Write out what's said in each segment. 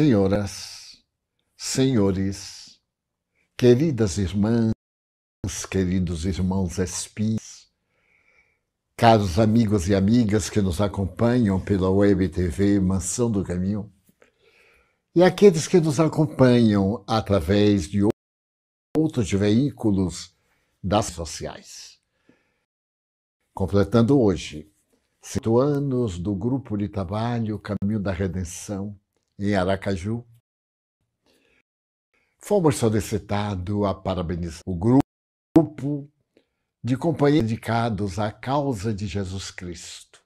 Senhoras, senhores, queridas irmãs, queridos irmãos espíritas, caros amigos e amigas que nos acompanham pela Web TV Mansão do Caminho, e aqueles que nos acompanham através de outros veículos das redes sociais. Completando hoje 5 anos do Grupo de Trabalho Caminho da Redenção em Aracaju, fomos solicitados a parabenizar o grupo de companheiros dedicados à causa de Jesus Cristo,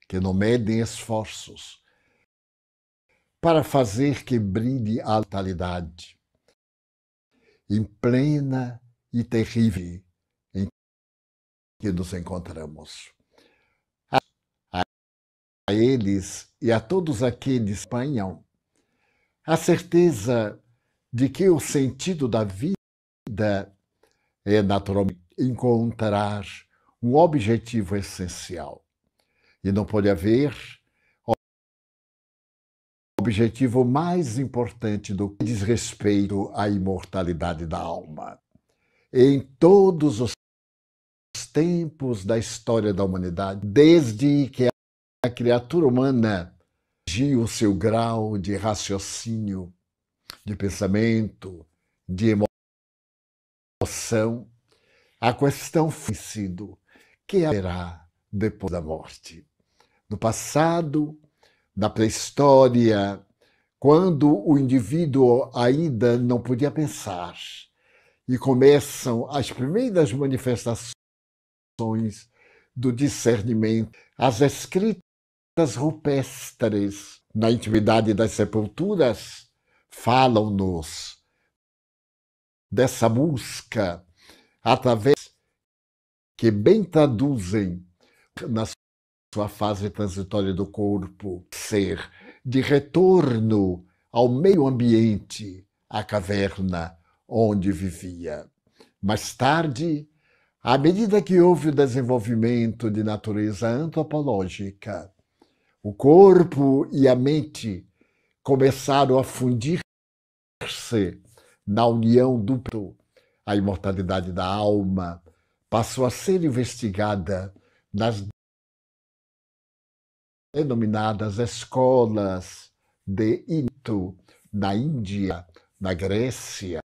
que não medem esforços para fazer que brilhe a vitalidade em plena e terrível em que nos encontramos. A eles e a todos aqueles que acompanham a certeza de que o sentido da vida é naturalmente encontrar um objetivo essencial. E não pode haver objetivo mais importante do que diz respeito à imortalidade da alma. Em todos os tempos da história da humanidade, desde que a criatura humana atingiu o seu grau de raciocínio, de pensamento, de emoção, a questão foi sido que haverá depois da morte. No passado, na pré-história, quando o indivíduo ainda não podia pensar e começam as primeiras manifestações do discernimento, as escritas rupestres na intimidade das sepulturas falam-nos dessa busca através que bem traduzem na sua fase transitória do corpo ser de retorno ao meio ambiente, à caverna onde vivia. Mais tarde, à medida que houve o desenvolvimento de natureza antropológica, o corpo e a mente começaram a fundir-se na união dupla. A imortalidade da alma passou a ser investigada nas denominadas escolas de Hindu, na Índia, na Grécia,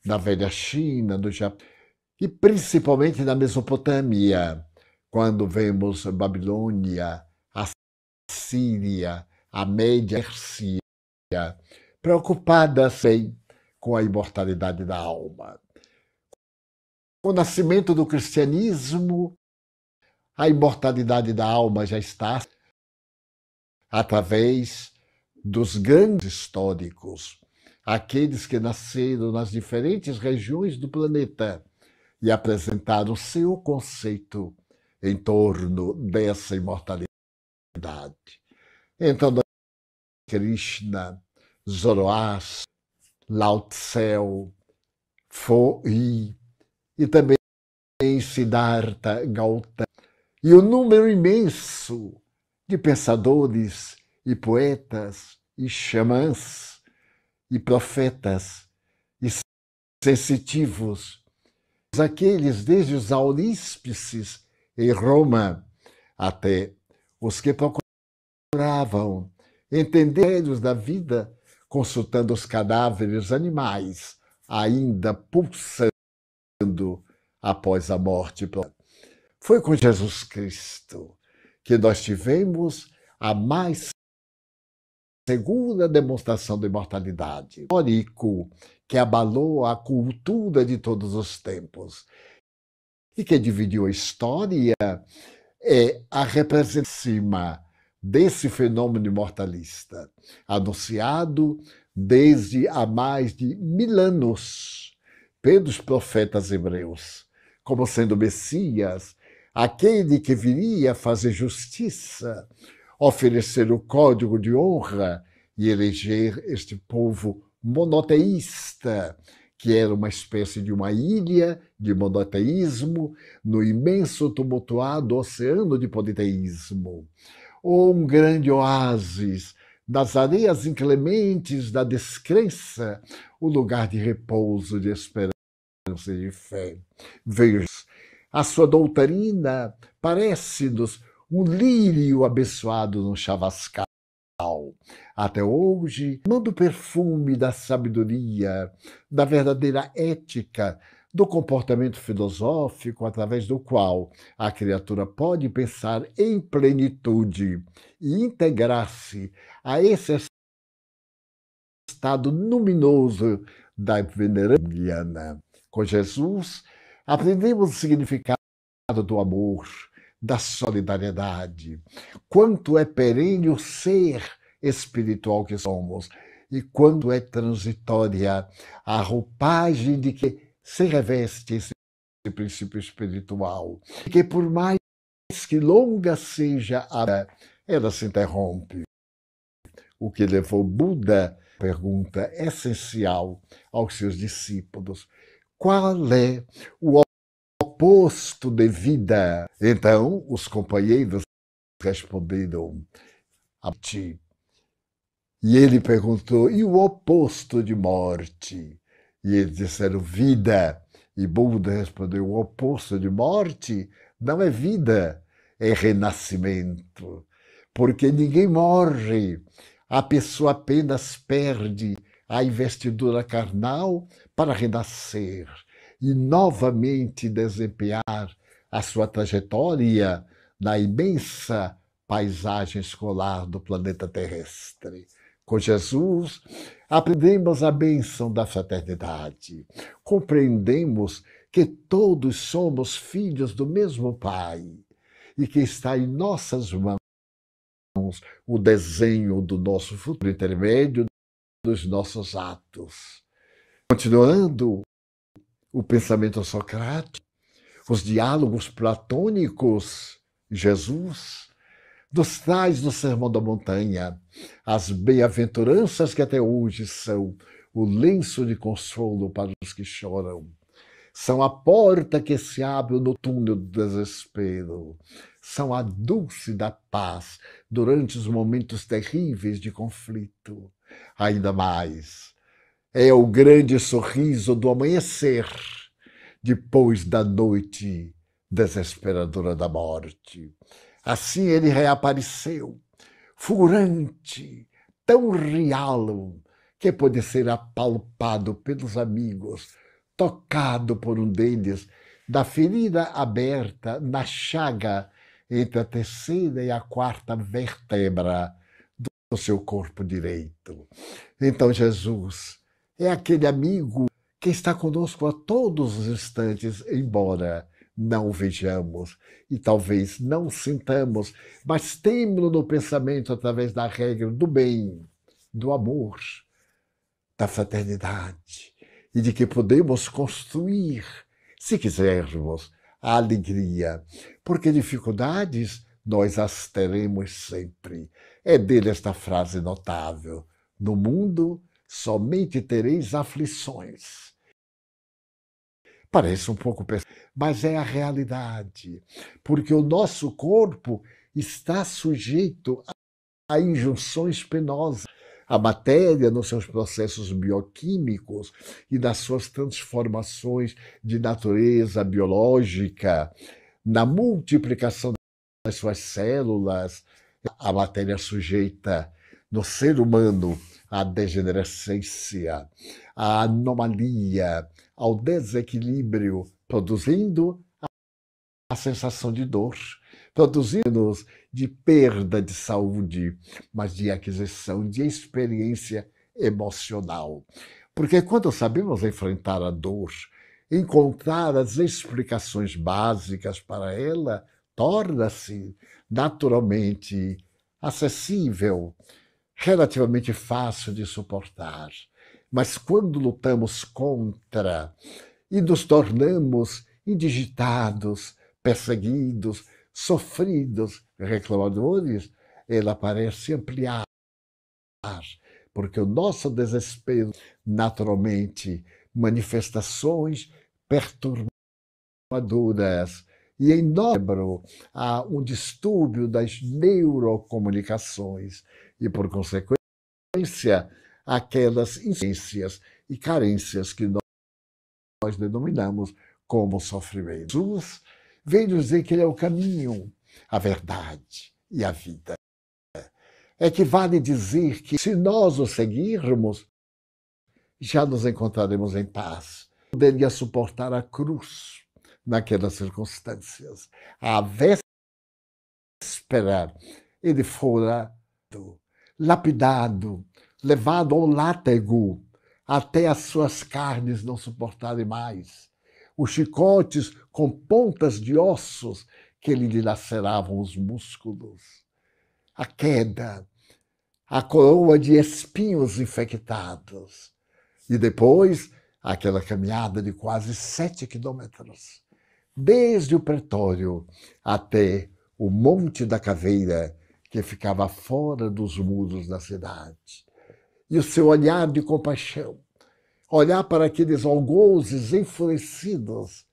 na velha China, no Japão, e principalmente na Mesopotâmia, quando vemos Babilônia, a Síria, a Média Pérsia, preocupadas com a imortalidade da alma. Com o nascimento do cristianismo, a imortalidade da alma já está através dos grandes históricos, aqueles que nasceram nas diferentes regiões do planeta e apresentaram seu conceito em torno dessa imortalidade. Então, Krishna, Zoroastro, Lao Tse, Fo Hi e também Siddhartha Gautama, e o número imenso de pensadores e poetas e xamãs e profetas e sensitivos, aqueles desde os auríspices em Roma até os que procuravam entender da vida consultando os cadáveres animais ainda pulsando após a morte. Foi com Jesus Cristo que nós tivemos a mais segura demonstração da imortalidade. Histórico que abalou a cultura de todos os tempos e que dividiu a história é a representação desse fenômeno imortalista, anunciado desde há mais de 1000 anos pelos profetas hebreus, como sendo o Messias, aquele que viria fazer justiça, oferecer o código de honra e eleger este povo monoteísta, que era uma espécie de uma ilha de monoteísmo no imenso tumultuado oceano de politeísmo, ou um grande oásis nas areias inclementes da descrença, o lugar de repouso, de esperança e de fé. Veja, a sua doutrina parece-nos um lírio abençoado no chavascal. Até hoje, manda o perfume da sabedoria, da verdadeira ética, do comportamento filosófico através do qual a criatura pode pensar em plenitude e integrar-se a esse estado luminoso da veneranda. Com Jesus, aprendemos o significado do amor, da solidariedade, quanto é perene o ser espiritual que somos e quanto é transitória a roupagem de que se reveste esse princípio espiritual, e que por mais que longa seja a vida, ela se interrompe. O que levou Buda à pergunta essencial aos seus discípulos: qual é o oposto de vida? Então, os companheiros responderam a ti. E ele perguntou: e o oposto de morte? E eles disseram: vida. E Buda respondeu: o oposto de morte não é vida, é renascimento. Porque ninguém morre, a pessoa apenas perde a investidura carnal para renascer e novamente desempenhar a sua trajetória na imensa paisagem escolar do planeta terrestre. Com Jesus, aprendemos a bênção da fraternidade. Compreendemos que todos somos filhos do mesmo Pai e que está em nossas mãos o desenho do nosso futuro por intermédio dos nossos atos. Continuando o pensamento socrático, os diálogos platônicos, Jesus nos traz no Sermão da Montanha as bem-aventuranças que até hoje são o lenço de consolo para os que choram. São a porta que se abre no túnel do desespero. São a dulce da paz durante os momentos terríveis de conflito. Ainda mais, é o grande sorriso do amanhecer depois da noite desesperadora da morte. Assim ele reapareceu, fulgurante, tão real, que pode ser apalpado pelos amigos, tocado por um deles, da ferida aberta na chaga entre a terceira e a quarta vértebra do seu corpo direito. Então Jesus é aquele amigo que está conosco a todos os instantes, embora não o vejamos e talvez não sintamos, mas temos no pensamento através da regra do bem, do amor, da fraternidade e de que podemos construir, se quisermos, a alegria, porque dificuldades nós as teremos sempre. É dele esta frase notável: no mundo somente tereis aflições. Parece um pouco pesado, mas é a realidade, porque o nosso corpo está sujeito a injunções penosas. A matéria, nos seus processos bioquímicos e nas suas transformações de natureza biológica, na multiplicação das suas células, a matéria sujeita no ser humano à degenerescência, à anomalia, ao desequilíbrio, produzindo a sensação de dor, produzindo-nos de perda de saúde, mas de aquisição de experiência emocional. Porque quando sabemos enfrentar a dor, encontrar as explicações básicas para ela, torna-se naturalmente acessível, relativamente fácil de suportar. Mas quando lutamos contra e nos tornamos indigitados, perseguidos, sofridos, reclamadores, ela parece ampliar, porque o nosso desespero, naturalmente, manifestações perturbadoras, e em nosso há um distúrbio das neurocomunicações, e por consequência aquelas insuficiências e carências que nós denominamos como sofrimento. Jesus veio nos dizer que ele é o caminho, a verdade e a vida. Equivale dizer que se nós o seguirmos, já nos encontraremos em paz. Poderia suportar a cruz naquelas circunstâncias. À véspera, ele fora lapidado, levado ao látego, até as suas carnes não suportarem mais. Os chicotes com pontas de ossos que lhe dilaceravam os músculos. A queda, a coroa de espinhos infectados. E depois, aquela caminhada de quase 7 quilômetros, desde o pretório até o Monte da Caveira, que ficava fora dos muros da cidade. E o seu olhar de compaixão, olhar para aqueles algozes enfurecidos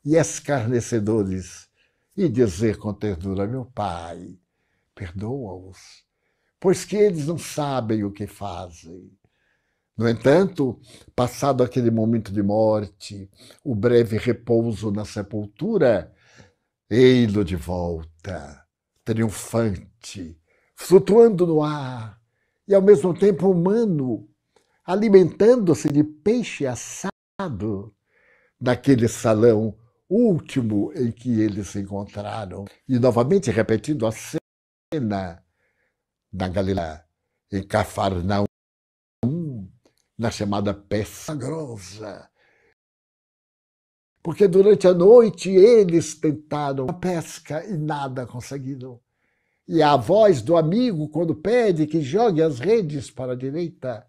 e escarnecedores e dizer com ternura: meu Pai, perdoa-os, pois que eles não sabem o que fazem. No entanto, passado aquele momento de morte, o breve repouso na sepultura, ei-lo de volta, triunfante, flutuando no ar e ao mesmo tempo humano, alimentando-se de peixe assado naquele salão último em que eles se encontraram. E novamente repetindo a cena na Galileia, em Cafarnaum, na chamada Peça Grossa. Porque durante a noite eles tentaram a pesca e nada conseguiram. E a voz do amigo, quando pede que jogue as redes para a direita,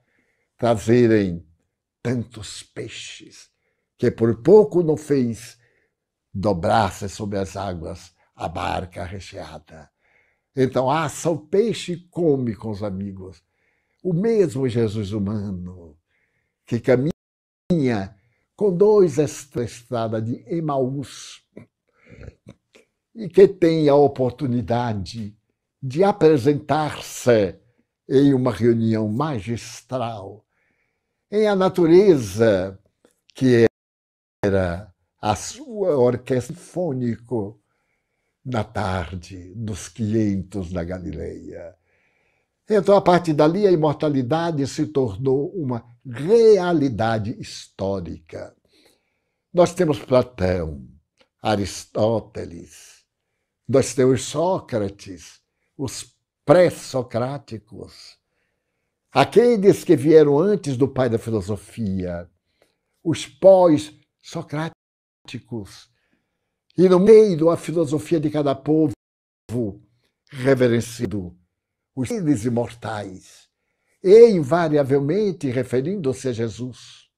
trazerem tantos peixes, que por pouco não fez dobrar-se sobre as águas a barca recheada. Então assa o peixe e come com os amigos. O mesmo Jesus humano, que caminha com 2 estradas de Emaús e que tem a oportunidade de apresentar-se em uma reunião magistral, em a natureza que era a sua orquestra sinfônica na tarde, nos 500 da Galileia. Então, a partir dali, a imortalidade se tornou uma realidade histórica. Nós temos Platão, Aristóteles, nós temos Sócrates, os pré-socráticos, aqueles que vieram antes do pai da filosofia, os pós-socráticos. E no meio a filosofia de cada povo, reverenciando os seres imortais, e invariavelmente referindo-se a Jesus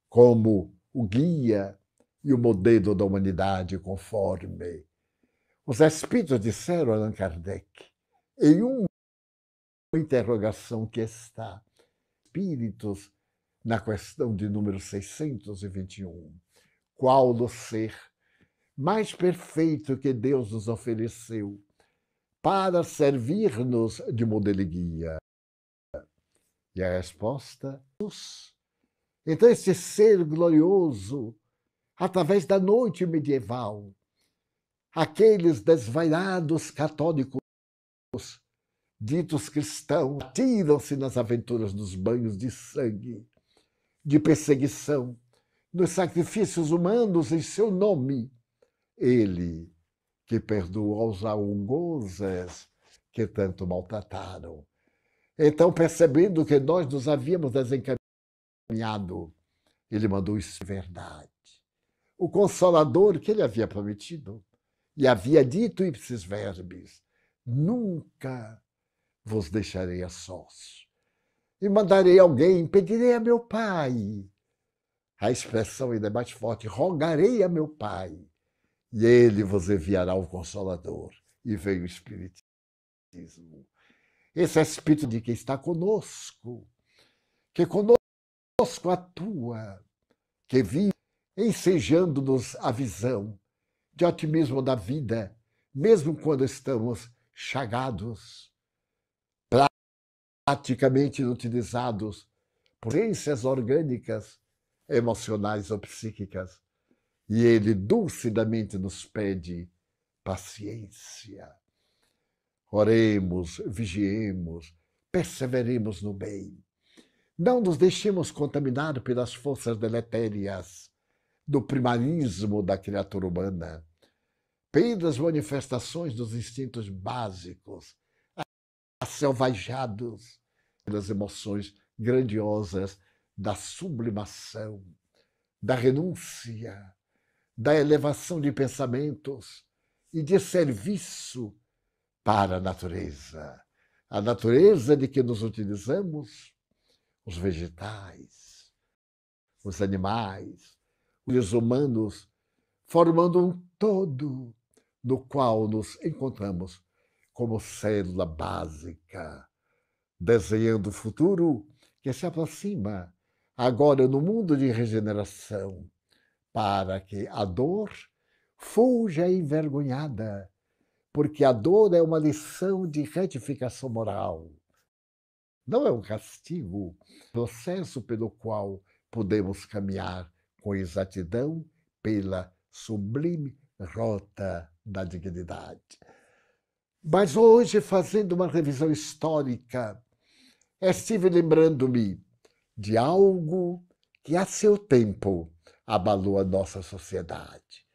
como o guia e o modelo da humanidade, conforme os espíritos disseram a Allan Kardec, em uma interrogação que está, espíritos, na questão de número 621, qual o ser mais perfeito que Deus nos ofereceu para servir-nos de modelo e guia? E a resposta, Jesus. Então, esse ser glorioso, através da noite medieval, aqueles desvairados católicos, ditos cristãos, atiram-se nas aventuras dos banhos de sangue, de perseguição, nos sacrifícios humanos em seu nome. Ele que perdoa os algozes que tanto maltrataram. Então, percebendo que nós nos havíamos desencaminhado, ele mandou isso de verdade. O Consolador que ele havia prometido e havia dito ipsis verbis: nunca vos deixarei a sós. E mandarei alguém, pedirei a meu Pai. A expressão ainda é mais forte: rogarei a meu Pai, e ele vos enviará o Consolador. E veio o Espiritismo. Esse Espírito de que está conosco, que conosco atua, que vive ensejando-nos a visão de otimismo da vida, mesmo quando estamos chagados, praticamente inutilizados por ciências orgânicas, emocionais ou psíquicas. E ele dulcidamente nos pede paciência. Oremos, vigiemos, perseveremos no bem. Não nos deixemos contaminar pelas forças deletérias do primarismo da criatura humana, pelas manifestações dos instintos básicos, selvajados pelas emoções grandiosas da sublimação, da renúncia, da elevação de pensamentos e de serviço para a natureza de que nos utilizamos, os vegetais, os animais, os humanos, formando um todo no qual nos encontramos como célula básica, desenhando o futuro que se aproxima agora no mundo de regeneração, para que a dor fuja envergonhada, porque a dor é uma lição de retificação moral. Não é um castigo, processo pelo qual podemos caminhar com exatidão pela sublime rota da dignidade. Mas hoje, fazendo uma revisão histórica, estive lembrando-me de algo que, a seu tempo, abalou a nossa sociedade.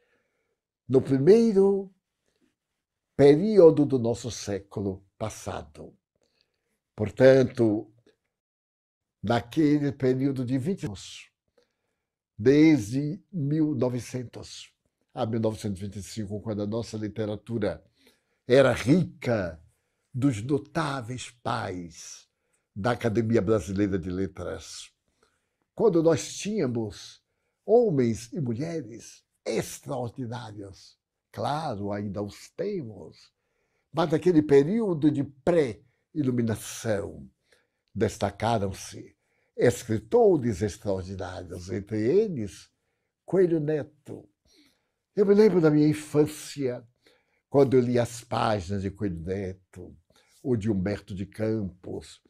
No primeiro período do nosso século passado. Portanto, naquele período de 20 anos, desde 1900 a 1925, quando a nossa literatura era rica dos notáveis pais da Academia Brasileira de Letras, quando nós tínhamos homens e mulheres extraordinários, claro, ainda os temos, mas naquele período de pré-iluminação destacaram-se escritores extraordinários, entre eles Coelho Neto. Eu me lembro da minha infância, quando eu li as páginas de Coelho Neto, ou de Humberto de Campos,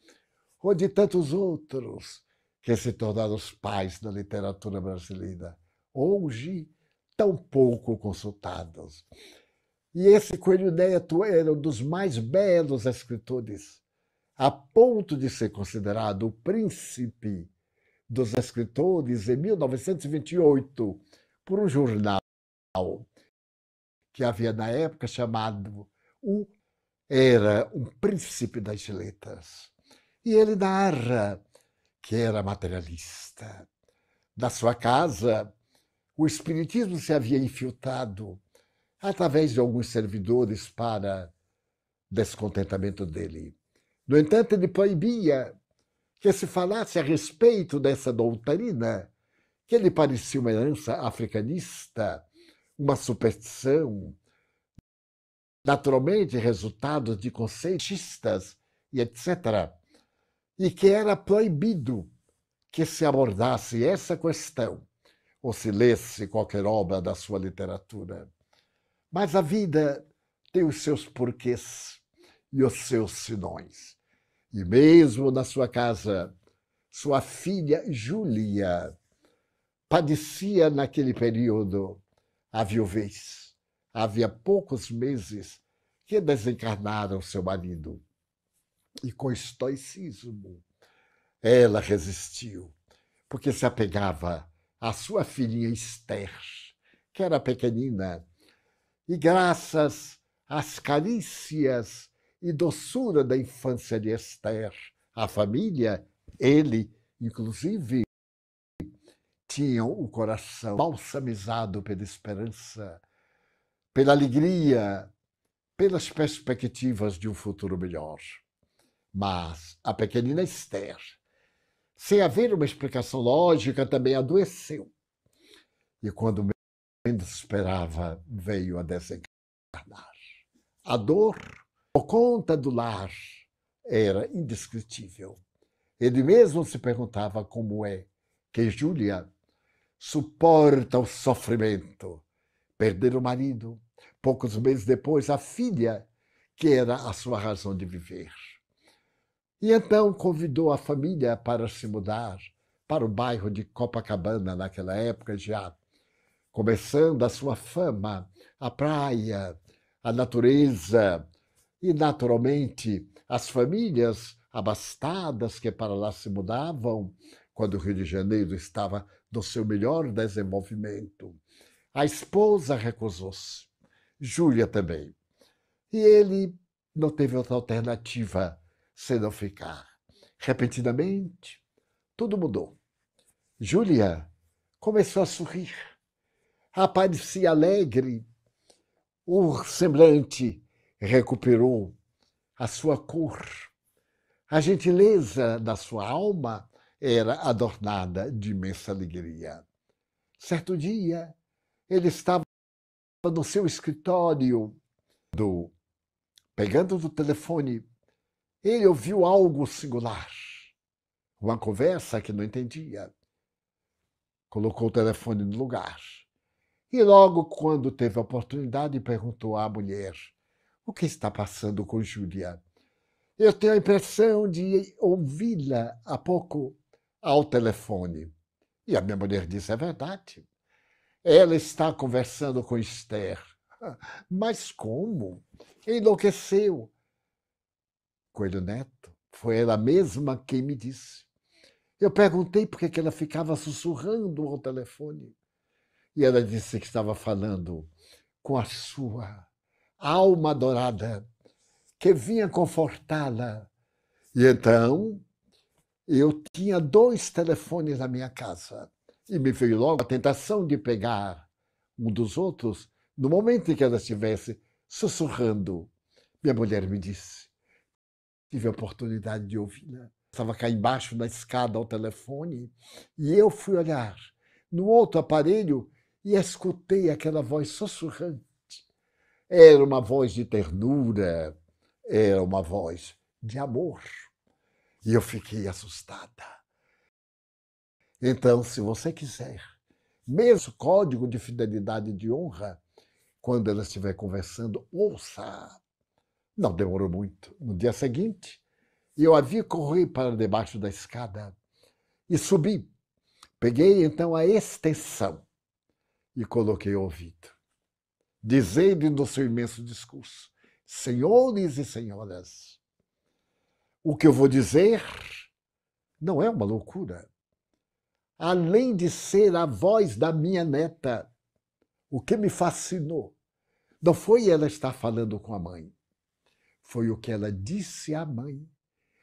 ou de tantos outros que se tornaram os pais da literatura brasileira, hoje tão pouco consultados. E esse Coelho Neto era um dos mais belos escritores, a ponto de ser considerado o príncipe dos escritores em 1928, por um jornal que havia na época chamado Era um Príncipe das Letras. E ele narra que era materialista. Na sua casa, o espiritismo se havia infiltrado através de alguns servidores para descontentamento dele. No entanto, ele proibia que se falasse a respeito dessa doutrina, que lhe parecia uma herança africanista, uma superstição, naturalmente resultado de conceitistas e etc., e que era proibido que se abordasse essa questão ou se lesse qualquer obra da sua literatura. Mas a vida tem os seus porquês e os seus sinões. E mesmo na sua casa, sua filha Júlia padecia naquele período a viuvez. Havia poucos meses que desencarnara o seu marido. E com estoicismo ela resistiu, porque se apegava à sua filhinha Esther, que era pequenina, e graças às carícias e doçura da infância de Esther, a família, ele, inclusive, tinham o coração balsamizado pela esperança, pela alegria, pelas perspectivas de um futuro melhor. Mas a pequenina Esther, sem haver uma explicação lógica, também adoeceu. E quando menos esperava, veio a desencarnar. A dor, por conta do lar, era indescritível. Ele mesmo se perguntava como é que Júlia suporta o sofrimento. Perder o marido, poucos meses depois, a filha, que era a sua razão de viver. E então convidou a família para se mudar para o bairro de Copacabana, naquela época já começando a sua fama, a praia, a natureza e, naturalmente, as famílias abastadas que para lá se mudavam quando o Rio de Janeiro estava no seu melhor desenvolvimento. A esposa recusou-se, Júlia também. E ele não teve outra alternativa senão ficar. Repentinamente, tudo mudou. Júlia começou a sorrir. Aparecia alegre, o semblante recuperou a sua cor. A gentileza da sua alma era adornada de imensa alegria. Certo dia, ele estava no seu escritório, pegando no telefone, ele ouviu algo singular, uma conversa que não entendia. Colocou o telefone no lugar. E logo, quando teve a oportunidade, perguntou à mulher: o que está passando com Júlia? Eu tenho a impressão de ouvi-la há pouco ao telefone. E a minha mulher disse: é verdade. Ela está conversando com Esther. Mas como? Enlouqueceu. Coelho Neto, foi ela mesma quem me disse. Eu perguntei por que ela ficava sussurrando ao telefone. E ela disse que estava falando com a sua alma adorada, que vinha confortá-la. E então, eu tinha 2 telefones na minha casa. E me veio logo a tentação de pegar um dos outros no momento em que ela estivesse sussurrando. Minha mulher me disse. Tive a oportunidade de ouvi-la. Estava cá embaixo na escada ao telefone e eu fui olhar no outro aparelho e escutei aquela voz sussurrante. Era uma voz de ternura, era uma voz de amor. E eu fiquei assustada. Então, se você quiser, mesmo código de fidelidade e de honra, quando ela estiver conversando, ouça. Não demorou muito. No dia seguinte, eu havia correr para debaixo da escada e subi. Peguei então a extensão e coloquei o ouvido, dizendo no seu imenso discurso: senhores e senhoras, o que eu vou dizer não é uma loucura. Além de ser a voz da minha neta, o que me fascinou não foi ela estar falando com a mãe, foi o que ela disse à mãe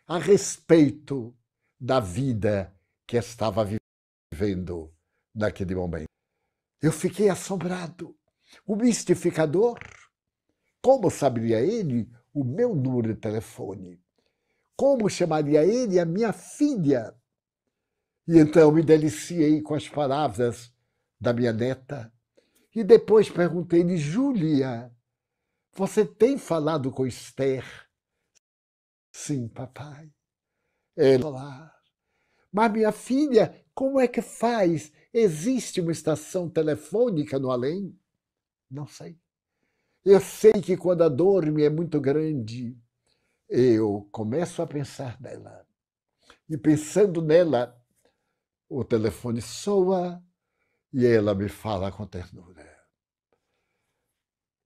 a respeito da vida que estava vivendo naquele momento. Eu fiquei assombrado. O mistificador, como saberia ele o meu número de telefone? Como chamaria ele a minha filha? E então me deliciei com as palavras da minha neta. E depois perguntei-lhe: Júlia, você tem falado com Esther? Sim, papai. Ela. Mas minha filha, como é que faz? Existe uma estação telefônica no além? Não sei. Eu sei que quando a dor me é muito grande, eu começo a pensar nela. E pensando nela, o telefone soa e ela me fala com ternura.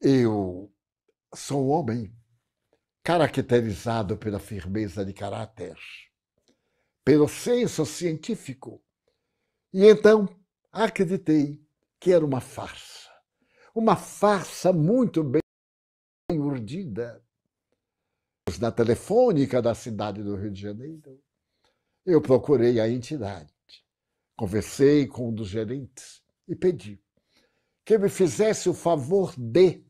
Eu sou um homem caracterizado pela firmeza de caráter, pelo senso científico. E então acreditei que era uma farsa muito bem urdida. Na telefônica da cidade do Rio de Janeiro, eu procurei a entidade, conversei com um dos gerentes e pedi que me fizesse o favor de,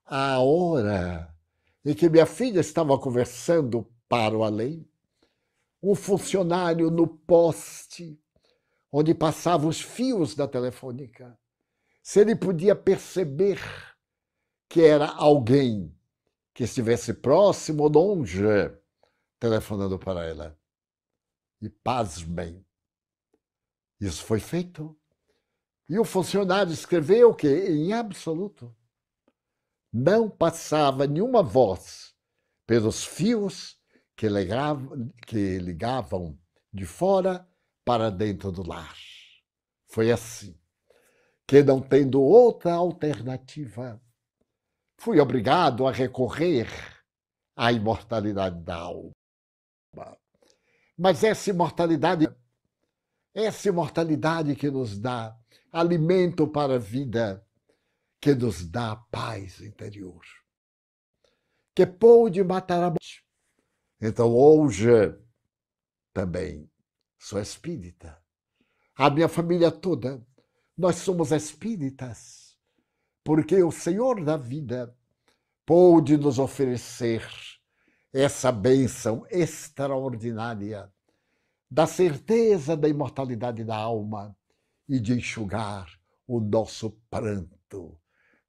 à hora em que minha filha estava conversando para o além, um funcionário no poste onde passavam os fios da telefônica, se ele podia perceber que era alguém que estivesse próximo ou longe, telefonando para ela. E pasmem, isso foi feito. E o funcionário escreveu que, em absoluto, não passava nenhuma voz pelos fios que ligavam de fora para dentro do lar. Foi assim que, não tendo outra alternativa, fui obrigado a recorrer à imortalidade da alma. Mas essa imortalidade que nos dá alimento para a vida, que nos dá paz interior, que pôde matar a morte. Então, hoje, também sou espírita. A minha família toda, nós somos espíritas, porque o Senhor da vida pôde nos oferecer essa bênção extraordinária da certeza da imortalidade da alma e de enxugar o nosso pranto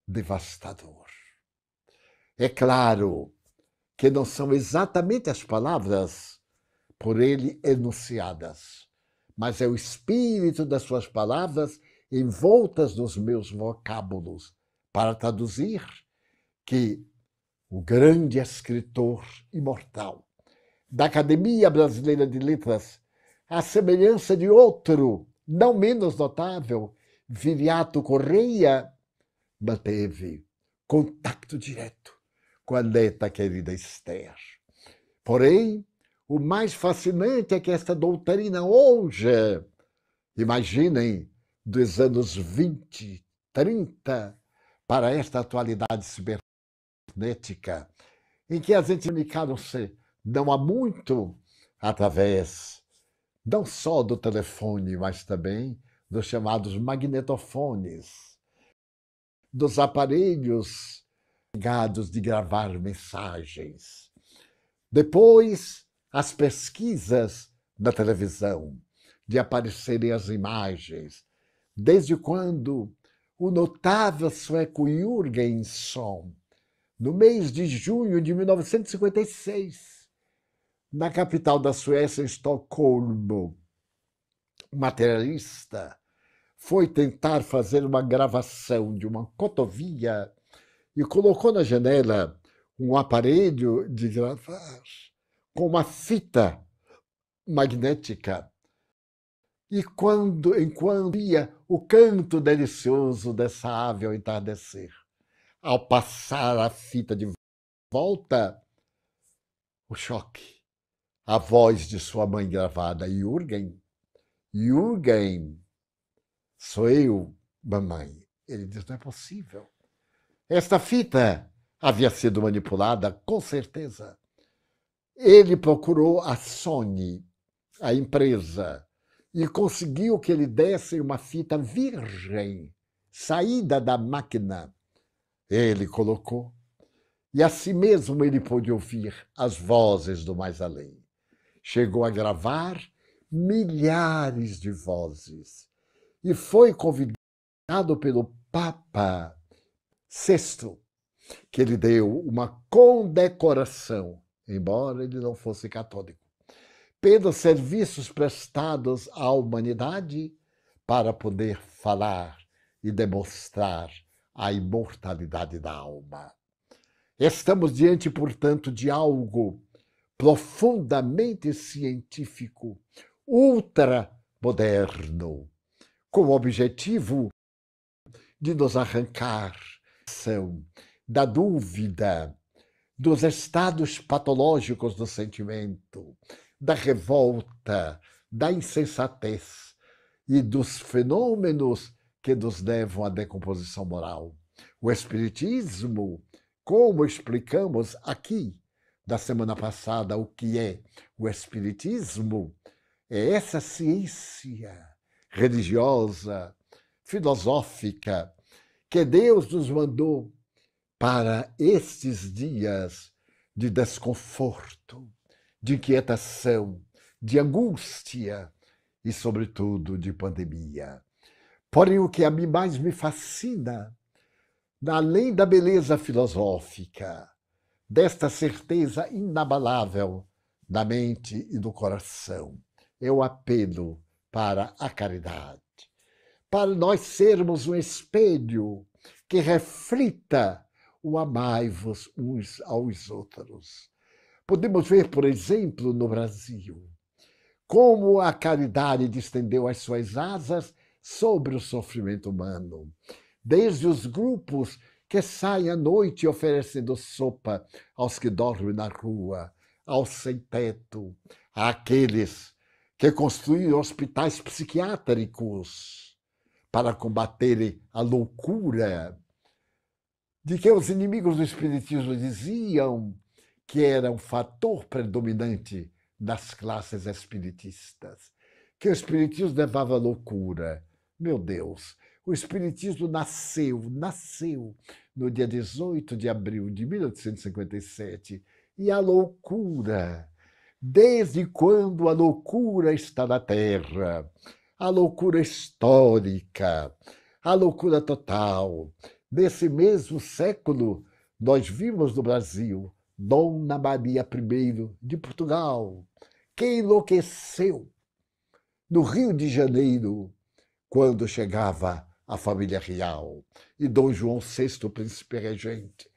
devastador. É claro que não são exatamente as palavras por ele enunciadas, mas é o espírito das suas palavras envoltas nos meus vocábulos para traduzir que o grande escritor imortal da Academia Brasileira de Letras, à semelhança de outro, não menos notável, Viriato Correia, manteve contato direto com a neta querida Esther. Porém, o mais fascinante é que esta doutrina hoje, imaginem, dos anos 20, 30, para esta atualidade cibernética, em que as gente comunicaram-se não há muito através não só do telefone, mas também dos chamados magnetofones, dos aparelhos encarregados de gravar mensagens. Depois, as pesquisas da televisão, de aparecerem as imagens, desde quando o notável sueco Jürgenson, no mês de junho de 1956, na capital da Suécia, em Estocolmo, um materialista foi tentar fazer uma gravação de uma cotovia e colocou na janela um aparelho de gravar com uma fita magnética. E enquanto via o canto delicioso dessa ave ao entardecer, ao passar a fita de volta, o choque. A voz de sua mãe gravada, Jürgen, sou eu, mamãe. Ele diz, não é possível. Esta fita havia sido manipulada, com certeza. Ele procurou a Sony, a empresa, e conseguiu que ele desse uma fita virgem, saída da máquina. Ele colocou, e assim mesmo ele pôde ouvir as vozes do mais além. Chegou a gravar milhares de vozes e foi convidado pelo Papa VI, que lhe deu uma condecoração, embora ele não fosse católico, pelos serviços prestados à humanidade para poder falar e demonstrar a imortalidade da alma. Estamos diante, portanto, de algo profundamente científico, ultramoderno, com o objetivo de nos arrancar da dúvida, dos estados patológicos do sentimento, da revolta, da insensatez e dos fenômenos que nos levam à decomposição moral. O Espiritismo, como explicamos aqui, da semana passada, o que é o Espiritismo, é essa ciência religiosa, filosófica, que Deus nos mandou para estes dias de desconforto, de inquietação, de angústia e, sobretudo, de pandemia. Porém, o que a mim mais me fascina, além da beleza filosófica, desta certeza inabalável da mente e do coração, é o apelo para a caridade, para nós sermos um espelho que reflita o amai-vos uns aos outros, Podemos ver, por exemplo, no Brasil, como a caridade distendeu as suas asas sobre o sofrimento humano. Desde os grupos que saem à noite oferecendo sopa aos que dormem na rua, aos sem-teto, àqueles que construíram hospitais psiquiátricos para combaterem a loucura de que os inimigos do Espiritismo diziam que era um fator predominante das classes espiritistas, que o Espiritismo levava à loucura. Meu Deus, o Espiritismo nasceu no dia 18 de abril de 1857, e a loucura, desde quando a loucura está na Terra, a loucura histórica, a loucura total. Nesse mesmo século, nós vimos no Brasil Dona Maria I de Portugal, que enlouqueceu no Rio de Janeiro quando chegava a família real, e Dom João VI, príncipe regente,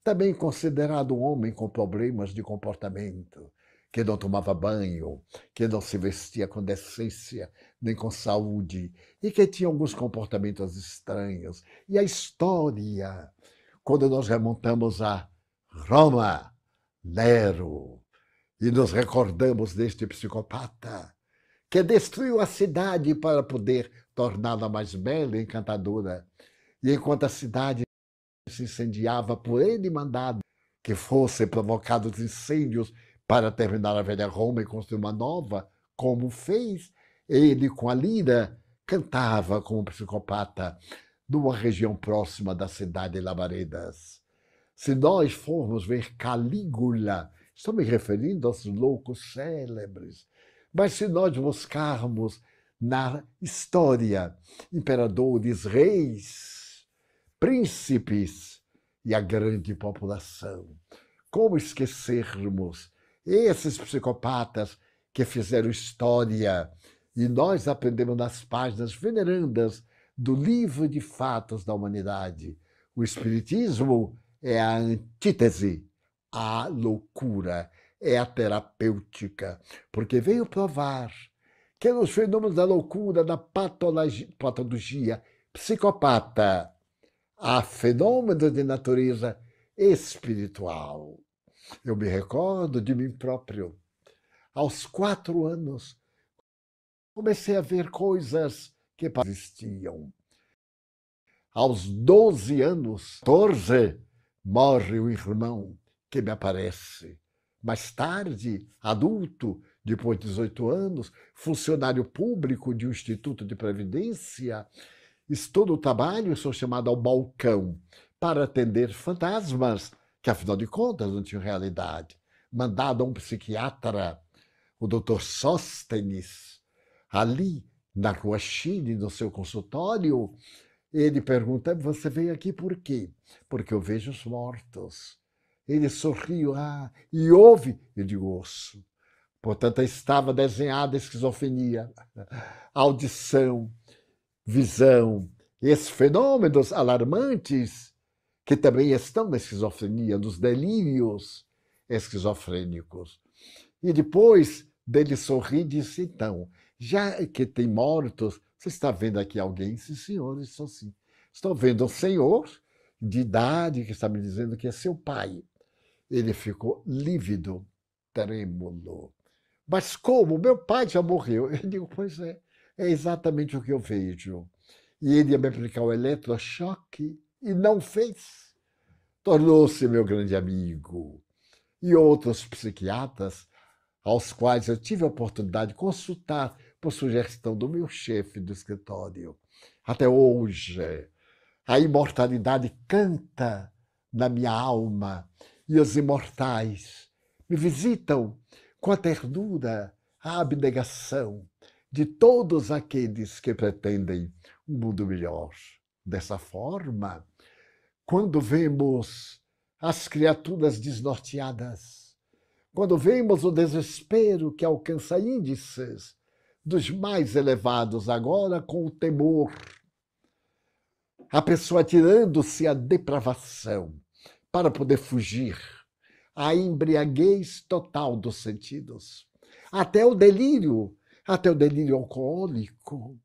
também considerado um homem com problemas de comportamento, que não tomava banho, que não se vestia com decência nem com saúde, e que tinha alguns comportamentos estranhos. E a história, quando nós remontamos a Roma, Nero, e nos recordamos deste psicopata que destruiu a cidade para poder torná-la mais bela e encantadora. E enquanto a cidade se incendiava, por ele mandado que fossem provocados incêndios para terminar a velha Roma e construir uma nova, como fez, ele com a lira cantava como um psicopata numa região próxima da cidade de Labaredas. Se nós formos ver Calígula, estou me referindo aos loucos célebres, mas se nós buscarmos na história imperadores, reis, príncipes e a grande população, como esquecermos esses psicopatas que fizeram história e nós aprendemos nas páginas venerandas do livro de fatos da humanidade? O Espiritismo é a antítese à loucura, é a terapêutica, porque veio provar que nos fenômenos da loucura, da patologia psicopata, há fenômenos de natureza espiritual. Eu me recordo de mim próprio. Aos 4 anos, comecei a ver coisas que existiam. Aos 12 anos, 14, morre o irmão que me aparece. Mais tarde, adulto, depois de 18 anos, funcionário público de um instituto de previdência, estou no trabalho e sou chamado ao balcão para atender fantasmas, que afinal de contas não tinham realidade. Mandado a um psiquiatra, o Dr. Sóstenes, ali na Rua Chile, no seu consultório. Ele pergunta: você veio aqui por quê? Porque eu vejo os mortos. Ele sorriu, e ouve? Eu digo: ouço. Portanto, estava desenhada a esquizofrenia, audição, visão, esses fenômenos alarmantes que também estão na esquizofrenia, nos delírios esquizofrênicos. E depois dele sorrir, disse: então, já que tem mortos, você está vendo aqui alguém? Sim, senhor, estou sim. Estou vendo um senhor de idade que está me dizendo que é seu pai. Ele ficou lívido, trêmulo. Mas como? Meu pai já morreu. Eu digo: pois é exatamente o que eu vejo. E ele ia me aplicar o eletrochoque e não fez. Tornou-se meu grande amigo. E outros psiquiatras aos quais eu tive a oportunidade de consultar por sugestão do meu chefe do escritório. Até hoje, a imortalidade canta na minha alma e os imortais me visitam com a ternura, a abnegação de todos aqueles que pretendem um mundo melhor. Dessa forma, quando vemos as criaturas desnorteadas, quando vemos o desespero que alcança índices dos mais elevados agora com o temor, a pessoa tirando-se à depravação para poder fugir a embriaguez total dos sentidos, até o delírio alcoólico,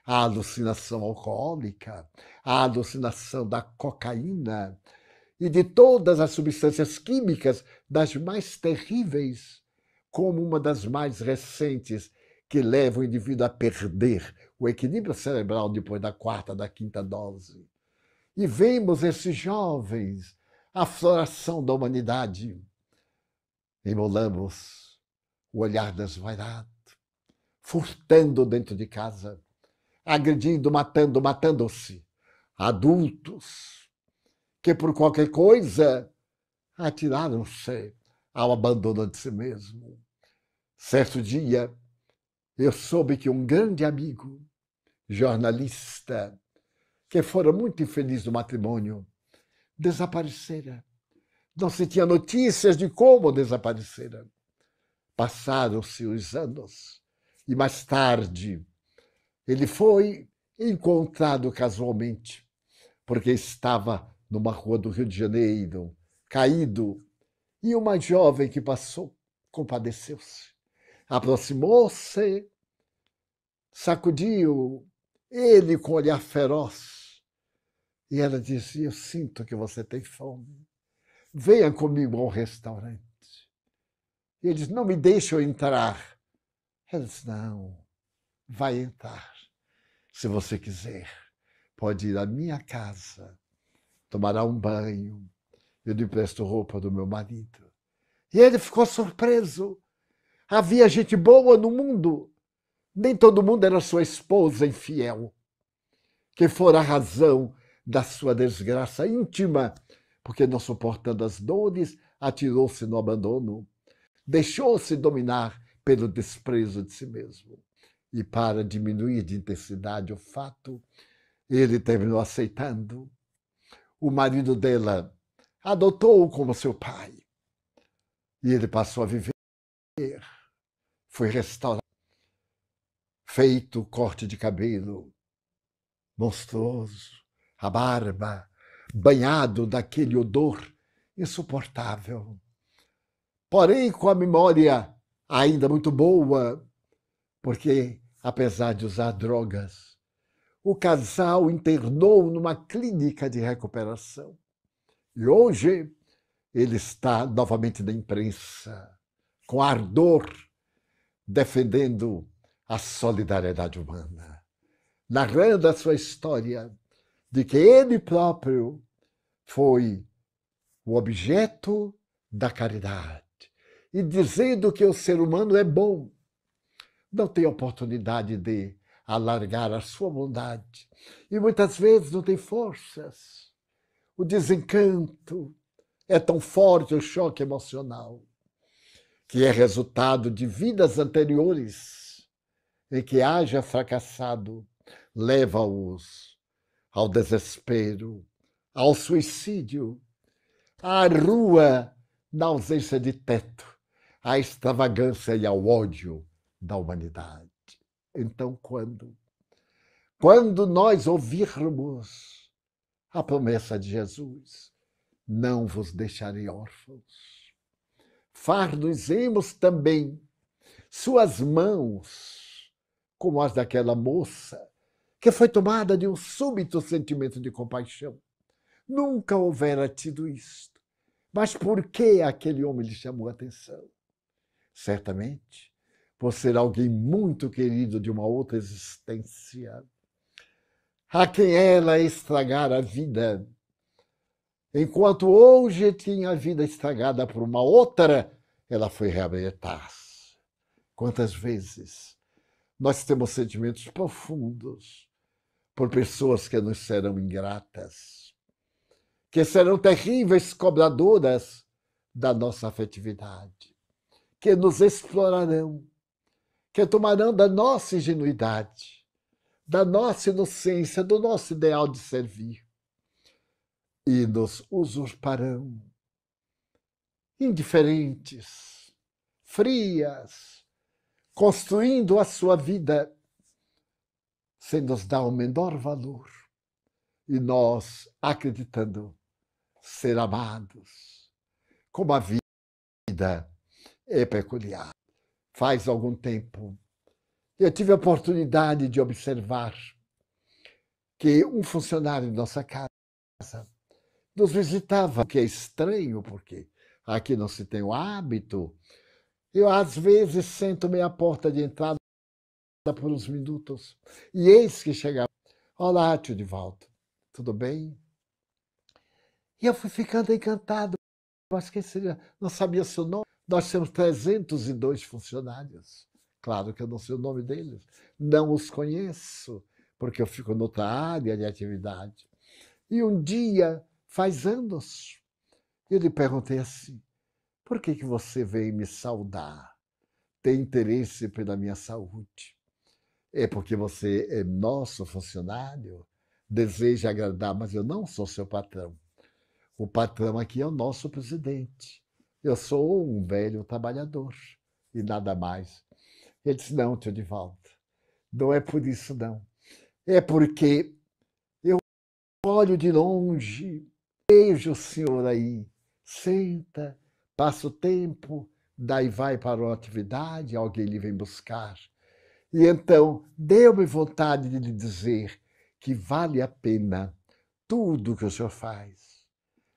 a alucinação alcoólica, a alucinação da cocaína e de todas as substâncias químicas, das mais terríveis, como uma das mais recentes, que leva o indivíduo a perder o equilíbrio cerebral depois da quarta, da quinta dose. E vemos esses jovens, a floração da humanidade. Emulamos o olhar desvairado, furtando dentro de casa, agredindo, matando-se. Adultos que, por qualquer coisa, atiraram-se ao abandono de si mesmo. Certo dia, eu soube que um grande amigo, jornalista, que fora muito infeliz no matrimônio, desaparecera. Não se tinha notícias de como desaparecera. Passaram-se os anos e, mais tarde, ele foi encontrado casualmente, porque estava numa rua do Rio de Janeiro, caído, e uma jovem que passou compadeceu-se. Aproximou-se, sacudiu ele com olhar feroz, e ela disse: eu sinto que você tem fome. Venha comigo ao restaurante. E ele disse: não me deixe eu entrar. Ela disse: não, vai entrar. Se você quiser, pode ir à minha casa, tomará um banho, eu lhe empresto roupa do meu marido. E ele ficou surpreso. Havia gente boa no mundo. Nem todo mundo era sua esposa infiel, que fora a razão da sua desgraça íntima, porque, não suportando as dores, atirou-se no abandono, deixou-se dominar pelo desprezo de si mesmo. E, para diminuir de intensidade o fato, ele terminou aceitando. O marido dela adotou-o como seu pai. E ele passou a viver. Foi restaurado, feito corte de cabelo monstruoso, a barba, banhado daquele odor insuportável. Porém, com a memória ainda muito boa, porque, apesar de usar drogas, o casal internou numa clínica de recuperação. E hoje ele está novamente na imprensa, com ardor, defendendo a solidariedade humana, narrando a sua história de que ele próprio foi o objeto da caridade e dizendo que o ser humano é bom, não tem oportunidade de alargar a sua bondade e muitas vezes não tem forças. O desencanto é tão forte, o choque emocional, que é resultado de vidas anteriores em que haja fracassado, leva-os ao desespero, ao suicídio, à rua, na ausência de teto, à extravagância e ao ódio da humanidade. Então, quando nós ouvirmos a promessa de Jesus, não vos deixarei órfãos, far-nos-emos também suas mãos, como as daquela moça, que foi tomada de um súbito sentimento de compaixão. Nunca houvera tido isto. Mas por que aquele homem lhe chamou a atenção? Certamente, por ser alguém muito querido de uma outra existência, a quem ela estragara a vida, enquanto hoje tinha a vida estragada por uma outra, ela foi reabilitar-se. Quantas vezes nós temos sentimentos profundos por pessoas que nos serão ingratas, que serão terríveis cobradoras da nossa afetividade, que nos explorarão, que tomarão da nossa ingenuidade, da nossa inocência, do nosso ideal de servir, e nos usurparão, indiferentes, frias, construindo a sua vida sem nos dar o menor valor, e nós acreditando ser amados, como a vida vida é peculiar. Faz algum tempo, eu tive a oportunidade de observar que um funcionário de nossa casa nos visitava, o que é estranho, porque aqui não se tem o hábito. Eu, às vezes, sento-me à porta de entrada por uns minutos, e eis que chegava. Olá, tio Divaldo, tudo bem? E eu fui ficando encantado, mas quem seria? Não sabia seu nome. Nós temos 302 funcionários. Claro que eu não sei o nome deles, não os conheço, porque eu fico noutra área de atividade. E um dia, faz anos, eu lhe perguntei assim: por que você veio me saudar? Tem interesse pela minha saúde? É porque você é nosso funcionário, deseja agradar, mas eu não sou seu patrão. O patrão aqui é o nosso presidente. Eu sou um velho trabalhador e nada mais. Ele disse: não, tio Divaldo, não é por isso, não. É porque eu olho de longe, vejo o senhor aí, senta, passa o tempo, daí vai para uma atividade, alguém lhe vem buscar. E então deu-me vontade de lhe dizer que vale a pena tudo que o senhor faz.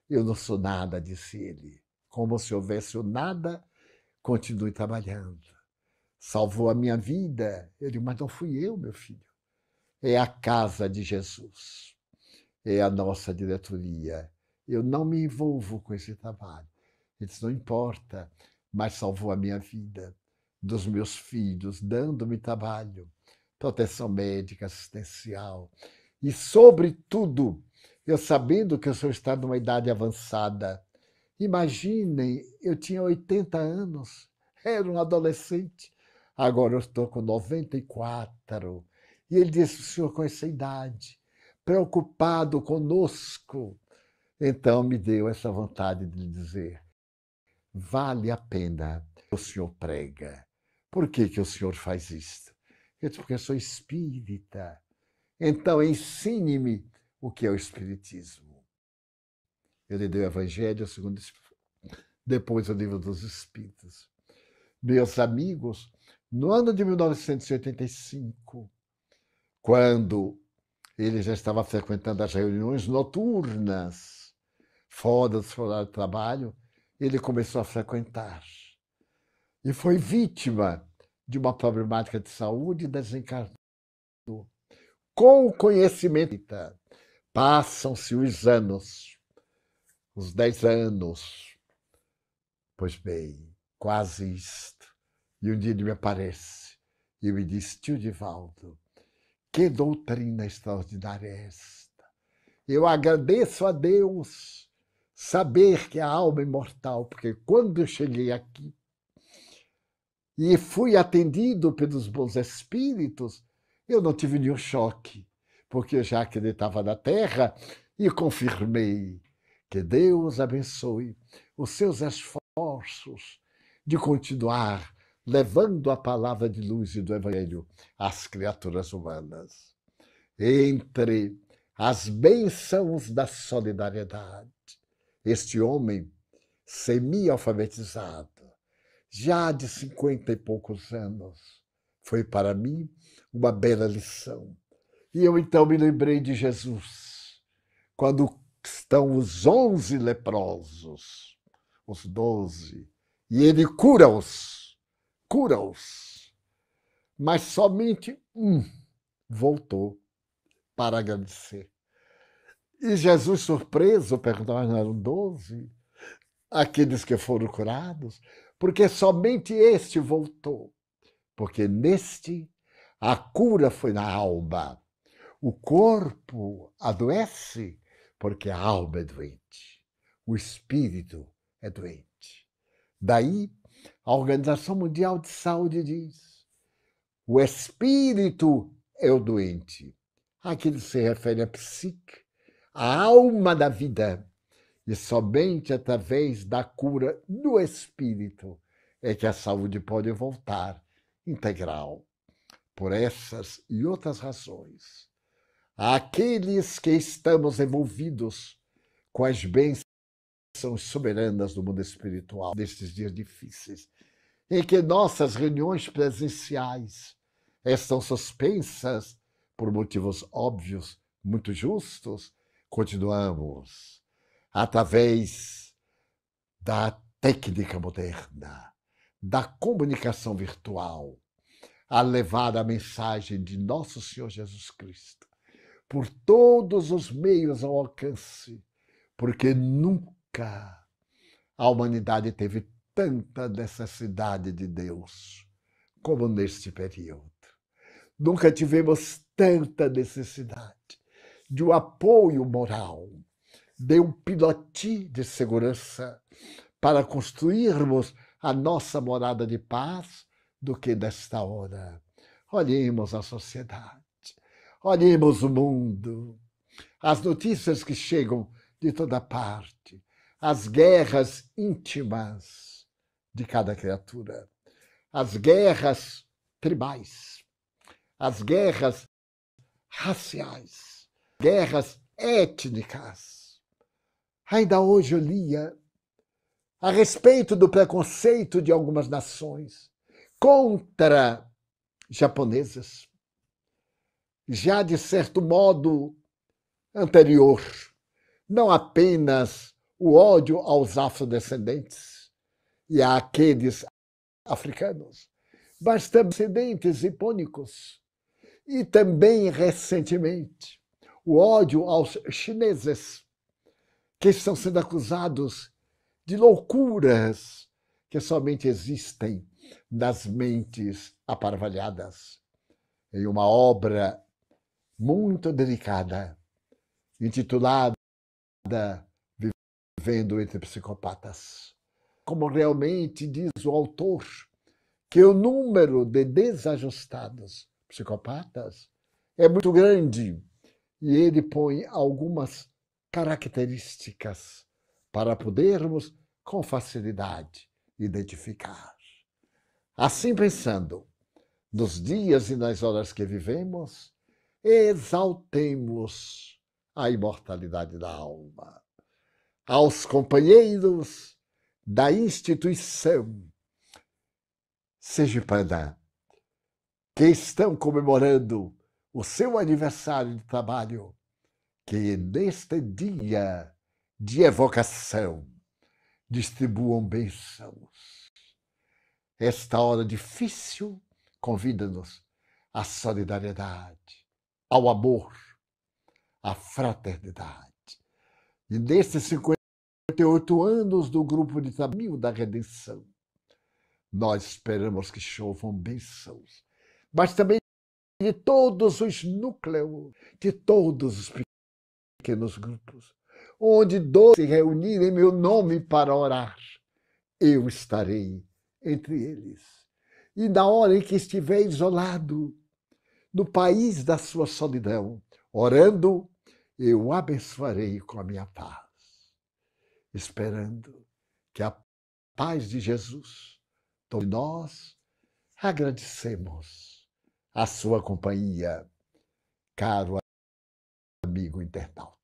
Eu não sou nada, disse ele. Como se houvesse o nada, continue trabalhando. Salvou a minha vida. Eu digo: mas não fui eu, meu filho. É a casa de Jesus. É a nossa diretoria. Eu não me envolvo com esse trabalho. Ele disse: não importa, mas salvou a minha vida, dos meus filhos, dando-me trabalho, proteção médica, assistencial. E, sobretudo, eu sabendo que o senhor está numa idade avançada. Imaginem, eu tinha 80 anos, era um adolescente. Agora eu estou com 94. E ele disse: o senhor com essa idade, preocupado conosco. Então me deu essa vontade de lhe dizer: vale a pena o senhor prega. Por que o senhor faz isso? Eu disse: porque eu sou espírita. Então ensine-me o que é o espiritismo. Eu lhe dei o Evangelho segundo o Espírito, depois o Livro dos Espíritos. Meus amigos, no ano de 1985, quando ele já estava frequentando as reuniões noturnas, fora do seu horário de trabalho, ele começou a frequentar. E foi vítima de uma problemática de saúde e desencarnou. Com o conhecimento, passam-se os anos, os 10 anos. Pois bem, quase isto. E um dia ele me aparece e me diz: tio Divaldo, que doutrina extraordinária é esta? Eu agradeço a Deus saber que a alma é imortal, porque quando eu cheguei aqui e fui atendido pelos bons espíritos, eu não tive nenhum choque, porque eu já acreditava na Terra e confirmei. Que Deus abençoe os seus esforços de continuar levando a palavra de luz e do Evangelho às criaturas humanas. Entre as bênçãos da solidariedade, este homem semi-alfabetizado, já de 50 e poucos anos, foi para mim uma bela lição. E eu então me lembrei de Jesus, quando estão os 11 leprosos, os 12, e ele cura-os, cura-os. Mas somente um voltou para agradecer. E Jesus, surpreso, perguntou: mas não eram 12? Aqueles que foram curados? Porque somente este voltou. Porque neste a cura foi na alma. O corpo adoece porque a alma é doente. O espírito é doente. Daí, a Organização Mundial de Saúde diz: o espírito é o doente. Aquilo se refere à psique, à alma da vida. E somente através da cura do espírito é que a saúde pode voltar integral. Por essas e outras razões, aqueles que estamos envolvidos com as bênçãos soberanas do mundo espiritual nestes dias difíceis, em que nossas reuniões presenciais estão suspensas por motivos óbvios, muito justos, continuamos, através da técnica moderna, da comunicação virtual, a levar a mensagem de nosso Senhor Jesus Cristo por todos os meios ao alcance, porque nunca a humanidade teve tanta necessidade de Deus como neste período. Nunca tivemos tanta necessidade de um apoio moral, de um pilotis de segurança para construirmos a nossa morada de paz do que nesta hora. Olhemos a sociedade, olhemos o mundo, as notícias que chegam de toda parte, as guerras íntimas de cada criatura, as guerras tribais, as guerras raciais, guerras étnicas. Ainda hoje eu lia a respeito do preconceito de algumas nações contra japoneses, já de certo modo anterior, não apenas o ódio aos afrodescendentes e àqueles africanos, mas também descendentes nipônicos. E também, recentemente, o ódio aos chineses, que estão sendo acusados de loucuras que somente existem nas mentes aparvalhadas. Em uma obra muito delicada, intitulada Vivendo entre Psicopatas. Como realmente diz o autor, que o número de desajustados psicopatas é muito grande e ele põe algumas características para podermos com facilidade identificar. Assim pensando, nos dias e nas horas que vivemos, exaltemos a imortalidade da alma. Aos companheiros da instituição Sergipana, que estão comemorando o seu aniversário de trabalho, que neste dia de evocação distribuam bênçãos. Esta hora difícil convida-nos à solidariedade, ao amor, à fraternidade. E nestes 58 anos do grupo de trabalho da redenção, nós esperamos que chovam bênçãos, mas também de todos os núcleos, de todos os pequenos grupos, onde 12 se reunirem em meu nome para orar, eu estarei entre eles. E na hora em que estiver isolado, no país da sua solidão, orando, eu abençoarei com a minha paz, esperando que a paz de Jesus, todos nós agradecemos a sua companhia, caro amigo internauta.